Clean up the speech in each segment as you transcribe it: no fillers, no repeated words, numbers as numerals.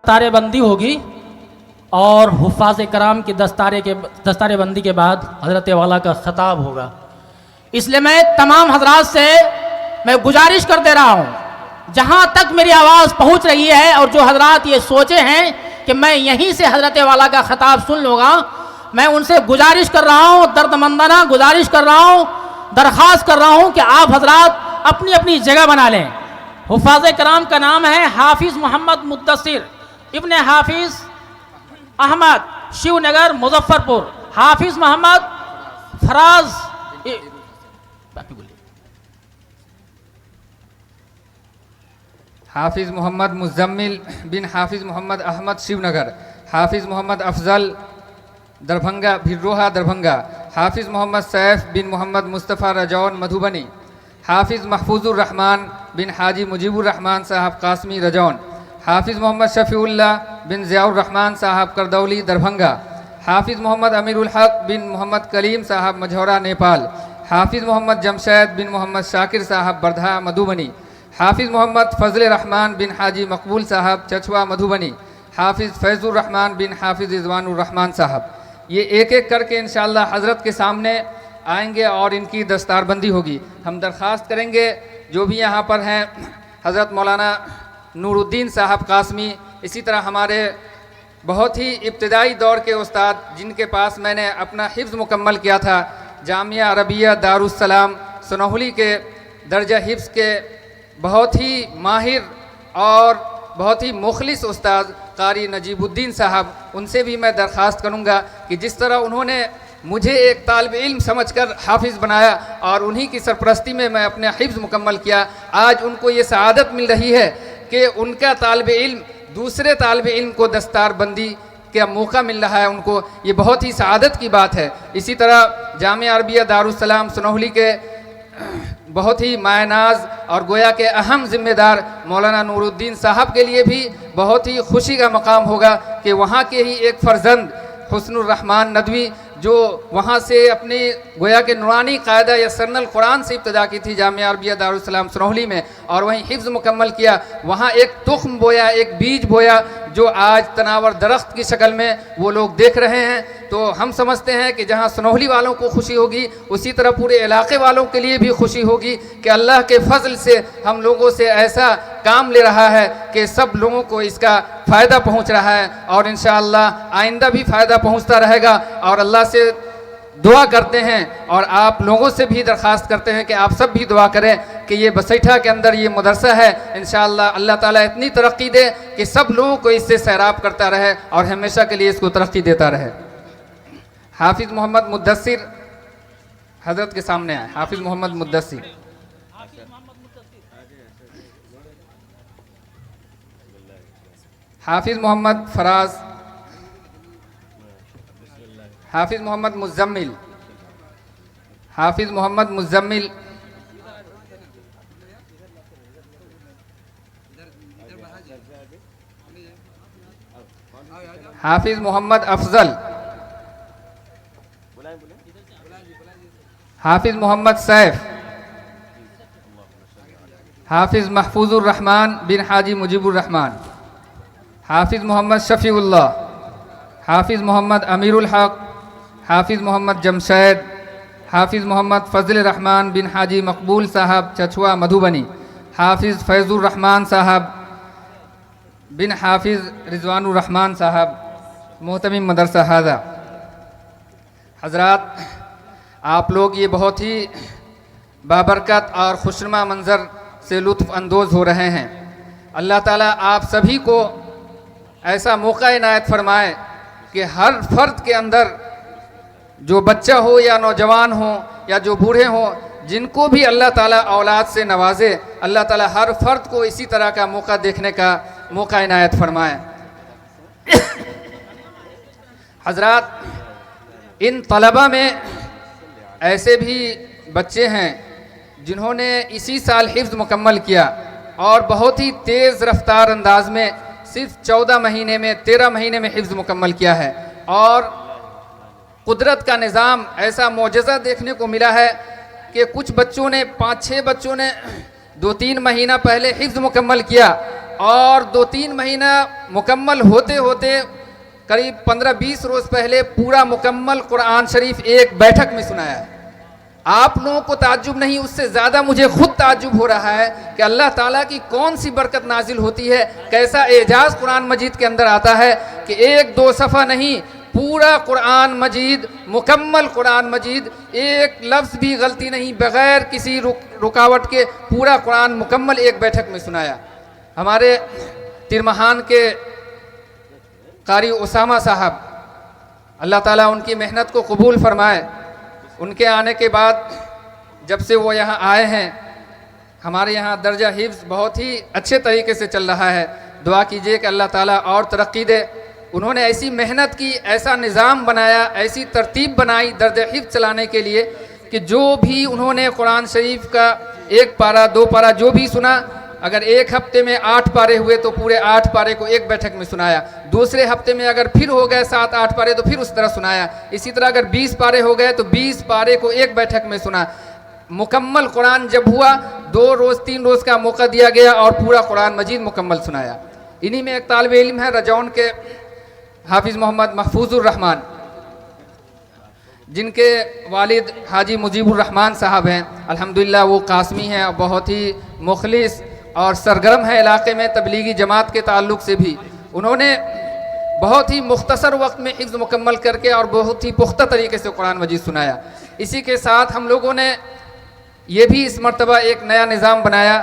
दस्तारे बंदी होगी और हुफ़ाज़ कराम की दस्तारे बंदी के बाद हज़रत वाला का ख़ताब होगा। इसलिए मैं तमाम हजरात से मैं गुजारिश कर दे रहा हूँ, जहाँ तक मेरी आवाज़ पहुँच रही है और जो हजरात ये सोचे हैं कि मैं यहीं से हज़रत वाला का ख़ताब सुन लूँगा, मैं उनसे गुजारिश कर रहा हूँ, दर्दमंदाना गुजारिश कर रहा हूँ, दरख्वास्त कर रहा हूँ कि आप हजरात अपनी अपनी जगह बना लें। हुफ़ाज़ कराम का नाम है हाफिज़ मोहम्मद मुद्दसिर इब्न हाफिज़ अहमद, शिवनगर मुजफ्फरपुर। हाफिज़ मोहम्मद फराज हाफिज़ मोहम्मद मुज़म्मिल बिन हाफिज़ मोहम्मद अहमद, शिवनगर। हाफिज़ मोहम्मद अफजल दरभंगा, भिरोहा दरभंगा। हाफिज़ मोहम्मद सैफ बिन मोहम्मद मुस्तफ़ा रजौन, मधुबनी। हाफिज़ महफूजुर रहमान बिन हाजी मुजीबुर रहमान साहब, कासमी, रजौन। हाफिज़ मोहम्मद शफ़ीउल्लाह बिन ज़ियाउर रहमान साहब, करदौली, दरभंगा। हाफिज़ मोहम्मद अमीरुल हक बिन मोहम्मद कलीम साहब, मझौरा, नेपाल। हाफिज़ मोहम्मद जमशैद बिन मोहम्मद शाकिर साहब, बरधा, मधुबनी। हाफिज़ मोहम्मद फ़ज़ल रहमान बिन हाजी मकबूल साहब, चछवा, मधुबनी। हाफिज़ फैज़ुर रहमान बिन हाफिज़ रिज़वानुर रहमान साहब। ये एक एक करके इंशाअल्लाह हज़रत के सामने आएंगे और इनकी दस्तारबंदी होगी। हम दरख्वास्त करेंगे जो भी यहाँ पर हैं, हज़रत मौलाना नूरुद्दीन साहब कासमी, इसी तरह हमारे बहुत ही इब्तिदाई दौर के उस्ताद जिनके पास मैंने अपना हिफ्ज़ मुकम्मल किया था, जामिया अरबिया दारुस्सलाम सनौली के दर्जा हिफ्ज़ के बहुत ही माहिर और बहुत ही मुखलिस उस्ताद कारी नजीबुद्दीन साहब, उनसे भी मैं दरख्वास्त करूँगा कि जिस तरह उन्होंने मुझे एक तालिब इल्म समझकर हाफिज़ बनाया और उन्हीं की सरपरस्ती में मैं अपने हिफ्ज़ मुकम्मल किया, आज उनको ये सआदत मिल रही है कि उनका तालिब इल्म दूसरे तालिब इल्म को दस्तारबंदी का मौका मिल रहा है उनको, ये बहुत ही सआदत की बात है। इसी तरह जामिया अरबिया दारुस्सलाम सनौली के बहुत ही मायनाज और गोया के अहम ज़िम्मेदार मौलाना नूरुद्दीन साहब के लिए भी बहुत ही खुशी का मकाम होगा कि वहाँ के ही एक फ़र्जंद हुस्नुर रहमान नदवी, जो वहाँ से अपनी गोया के नूरानी कायदा या सरनल कुरान से इब्तदा की थी जामिया अरबिया दारुस्सलाम सनौली में, और वहीं हिफ्ज़ मुकम्मल किया, वहाँ एक तुख्म बोया, एक बीज बोया जो आज तनावर दरख्त की शक्ल में वो लोग देख रहे हैं। तो हम समझते हैं कि जहाँ सनौली वालों को खुशी होगी, उसी तरह पूरे इलाके वालों के लिए भी खुशी होगी कि अल्लाह के फजल से हम लोगों से ऐसा काम ले रहा है कि सब लोगों को इसका फ़ायदा पहुँच रहा है और इंशाअल्लाह आइंदा भी फ़ायदा पहुँचता रहेगा। और अल्लाह से दुआ करते हैं और आप लोगों से भी दरख्वास्त करते हैं कि आप सब भी दुआ करें कि ये बसैठा के अंदर ये मदरसा है, इंशाअल्लाह अल्लाह ताला इतनी तरक्की दे कि सब लोगों को इससे सैराब करता रहे और हमेशा के लिए इसको तरक्की देता रहे। हाफिज़ मोहम्मद मुद्दसिर हज़रत के सामने आए। हाफिज़ मोहम्मद मुद्दसिर। हाफिज़ मोहम्मद फराज। हाफिज़ मोहम्मद मुज़म्मिल। हाफिज़ मोहम्मद मुज़म्मिल। हाफिज़ मोहम्मद अफजल। हाफिज़ मोहम्मद सैफ। हाफिज़ महफूजुर रहमान बिन हाजी मुजीबुर रहमान। हाफिज़ मोहम्मद शफ़ीउल्लाह। हाफिज़ मोहम्मद अमीरुल हक। हाफिज़ मोहम्मद जमशैद। हाफिज़ मोहम्मद फ़ज़ल रहमान बिन हाजी मकबूल साहब, चछवा, मधुबनी। हाफिज़ फैज़ुर रहमान साहब बिन हाफिज़ रिज़वानुर रहमान साहब, मोहतमिम मदरसा हाजा। हज़रात, आप लोग ये बहुत ही बाबरकत और खुशनुमा मंज़र से लुत्फ़ अंदोज़ हो रहे हैं। अल्लाह ताला आप सभी को ऐसा मौका इनायत फरमाए कि हर फ़र्द के अंदर, जो बच्चा हो या नौजवान हो या जो बूढ़े हों, जिनको भी अल्लाह ताला औलाद से नवाजे, अल्लाह ताला हर फ़र्द को इसी तरह का मौका देखने का मौका इनायत फरमाए। हज़रात, इन तलबा में ऐसे भी बच्चे हैं जिन्होंने इसी साल हिफ्ज़ मुकम्मल किया और बहुत ही तेज़ रफ्तार अंदाज में सिर्फ 14 महीने में, 13 महीने में हिफ्ज़ मुकम्मल किया है। और कुदरत का निज़ाम ऐसा मोजज़ा देखने को मिला है कि कुछ बच्चों ने, 5-6 बच्चों ने 2-3 महीना पहले हिफ्ज़ मुकम्मल किया और 2-3 महीना मुकम्मल होते होते करीब 15-20 रोज़ पहले पूरा मुकम्मल कुरान शरीफ एक बैठक में सुनाया। आप लोगों को ताज्जुब नहीं, उससे ज़्यादा मुझे खुद ताज्जुब हो रहा है कि अल्लाह ताला की कौन सी बरकत नाजिल होती है, कैसा एजाज़ कुरान मजीद के अंदर आता है कि 1-2 सफ़ा नहीं, पूरा कुरान मजीद, मुकम्मल कुरान मजीद, एक लफ्ज़ भी गलती नहीं, बग़ैर किसी रुकावट के पूरा कुरान मुकम्मल एक बैठक में सुनाया। हमारे तिरमहान के कारी उसामा साहब, अल्लाह ताला उनकी मेहनत को कबूल फरमाए। उनके आने के बाद जब से वो यहाँ आए हैं, हमारे यहाँ दर्जा हिफ्ज़ बहुत ही अच्छे तरीके से चल रहा है। दुआ कीजिए कि अल्लाह ताला और तरक्की दे। उन्होंने ऐसी मेहनत की, ऐसा निज़ाम बनाया, ऐसी तरतीब बनाई दर्जा हिफ्ज़ चलाने के लिए कि जो भी उन्होंने कुरान शरीफ का 1 पारा 2 पारा जो भी सुना, अगर एक हफ्ते में 8 पारे हुए तो पूरे 8 पारे को एक बैठक में सुनाया। दूसरे हफ्ते में अगर फिर हो गए 7-8 पारे तो फिर उस तरह सुनाया। इसी तरह अगर 20 पारे हो गए तो 20 पारे को एक बैठक में सुना। मुकम्मल कुरान जब हुआ 2 रोज़ 3 रोज़ का मौका दिया गया और पूरा कुरान मजीद मुकम्मल सुनाया। इन्हीं में एक तालिब इल्म है रजौन के हाफिज़ मोहम्मद महफूजुर रहमान, जिनके वालिद हाजी मुजीबुर रहमान साहब हैं। अल्हम्दुलिल्लाह वो कासमी हैं और बहुत ही मुखलिस और सरगर्म है इलाके में तबलीगी जमात के ताल्लुक़ से भी। उन्होंने बहुत ही मुख्तसर वक्त में हिफ्ज़ मुकम्मल करके और बहुत ही पुख्ता तरीके से कुरान मजीद सुनाया। इसी के साथ हम लोगों ने ये भी इस मरतबा एक नया निज़ाम बनाया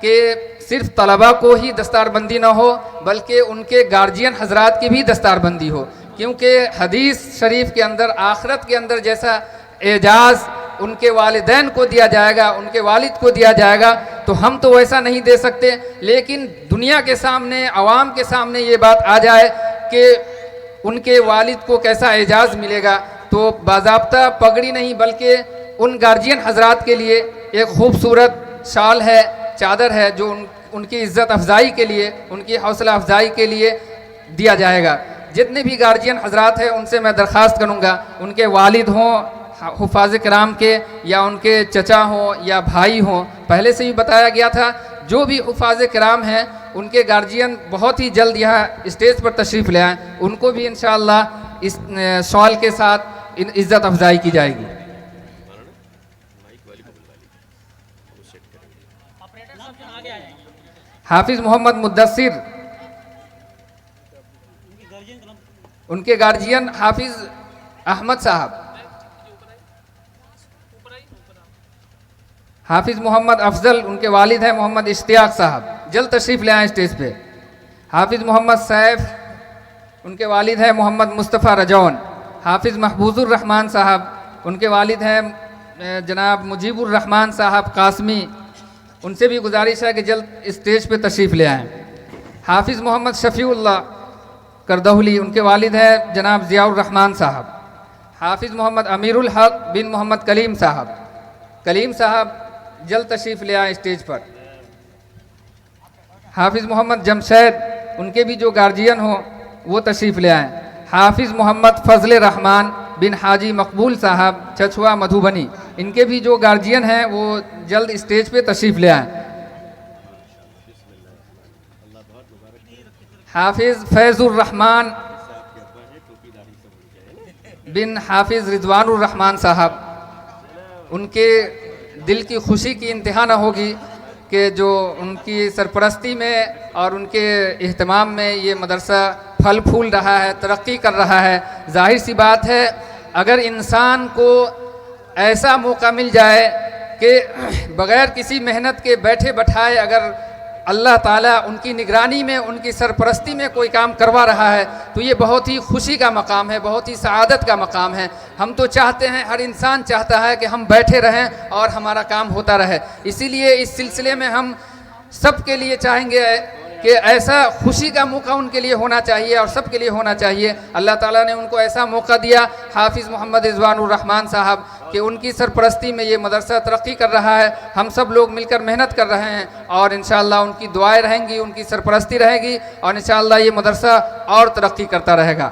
कि सिर्फ तलबा को ही दस्तारबंदी ना हो, बल्कि उनके गार्जियन हजरात की भी दस्तारबंदी हो, क्योंकि हदीस शरीफ के अंदर आखिरत के अंदर जैसा एजाज़ उनके वालिदैन को दिया जाएगा, उनके वालिद को दिया जाएगा, तो हम तो वैसा नहीं दे सकते। लेकिन दुनिया के सामने, आवाम के सामने ये बात आ जाए कि उनके वालिद को कैसा एजाज़ मिलेगा, तो बाज़ाब्ता पगड़ी नहीं बल्कि उन गार्जियन हजरात के लिए एक खूबसूरत शाल है, चादर है, जो उनकी इज़्ज़त अफजाई के लिए, उनकी हौसला अफजाई के लिए दिया जाएगा। जितने भी गार्जियन हजरात हैं उनसे मैं दरख्वास्त करूँगा, उनके वालिद हों हुफ़ाज़ किराम के या उनके चचा हों या भाई हों, पहले से ही बताया गया था, जो भी हुफ़ाज़ किराम हैं उनके गार्जियन बहुत ही जल्द यहाँ स्टेज पर तशरीफ़ ले आएँ। उनको भी इंशाअल्लाह इस शॉल के साथ इज़्ज़त अफजाई की जाएगी। हाफिज़ मोहम्मद मुद्दस्सिर, उनके गार्जियन हाफिज़ अहमद साहब, हाफिज़ मोहम्मद अफजल, उनके वालिद हैं मोहम्मद इश्तियाक साहब, जल्द तशरीफ़ ले आएँ स्टेज पे। हाफिज़ मोहम्मद सैफ, उनके वालिद हैं मोहम्मद मुस्तफ़ा रजौन। हाफिज़ महफूजुर रहमान साहब, उनके वालिद हैं जनाब मुजीबुर रहमान साहब कासमी, उनसे भी गुजारिश है कि जल्द स्टेज पे तशरीफ़ ले आएँ। हाफिज़ मोहम्मद शफ़ीउल्लाह करदौली, उनके वालिद हैं जनाब ज़ियाउर रहमान साहब। हाफिज़ मोहम्मद अमीरुल हक बिन मोहम्मद कलीम साहब, कलीम साहब जल्द तशरीफ़ ले आए स्टेज पर। हाफिज़ मोहम्मद जमशेद, उनके भी जो गार्जियन हो वो तशरीफ़ ले आएँ। हाफिज़ मोहम्मद फजल रहमान बिन हाजी मकबूल साहब छछुआ मधुबनी, इनके भी जो गार्जियन हैं वो जल्द स्टेज पे तशरीफ़ ले आएँ। हाफिज़ फैज़ुर रहमान बिन हाफिज़ रिजवानुर रहमान साहब, उनके दिल की खुशी की इंतहा न होगी कि जो उनकी सरपरस्ती में और उनके इहतमाम में ये मदरसा फल फूल रहा है, तरक्की कर रहा है। जाहिर सी बात है, अगर इंसान को ऐसा मौका मिल जाए कि बग़ैर किसी मेहनत के बैठे बैठाए अगर अल्लाह ताला उनकी निगरानी में, उनकी सरपरस्ती में कोई काम करवा रहा है, तो ये बहुत ही खुशी का मकाम है, बहुत ही सआदत का मकाम है। हम तो चाहते हैं, हर इंसान चाहता है कि हम बैठे रहें और हमारा काम होता रहे। इसीलिए इस सिलसिले में हम सब के लिए चाहेंगे कि ऐसा खुशी का मौका उनके लिए होना चाहिए और सब के लिए होना चाहिए। अल्लाह ताला ने उनको ऐसा मौका दिया, हाफिज़ मोहम्मद रिजवानुर रहमान साहब, कि उनकी सरपरस्ती में ये मदरसा तरक्की कर रहा है। हम सब लोग मिलकर मेहनत कर रहे हैं और इंशाअल्लाह उनकी दुआएं रहेंगी, उनकी सरपरस्ती रहेगी और इंशाअल्लाह ये मदरसा और तरक्की करता रहेगा।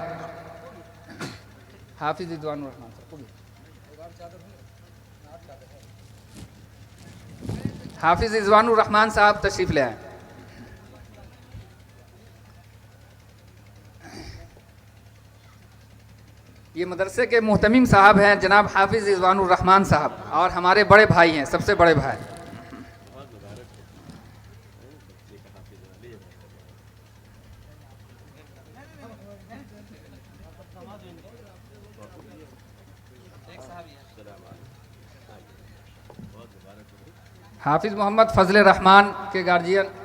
हाफिज़ रिजवानुर रहमान साहब, हाफिज़ रिजवानुर रहमान साहब तशरीफ़ ले आए। ये मदरसे के मुहतमिम साहब हैं जनाब हाफिज़ रिजवानुर रहमान साहब, और हमारे बड़े भाई हैं, सबसे बड़े भाई। हाफिज़ मोहम्मद फजल रहमान के गार्जियन।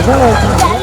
Hello.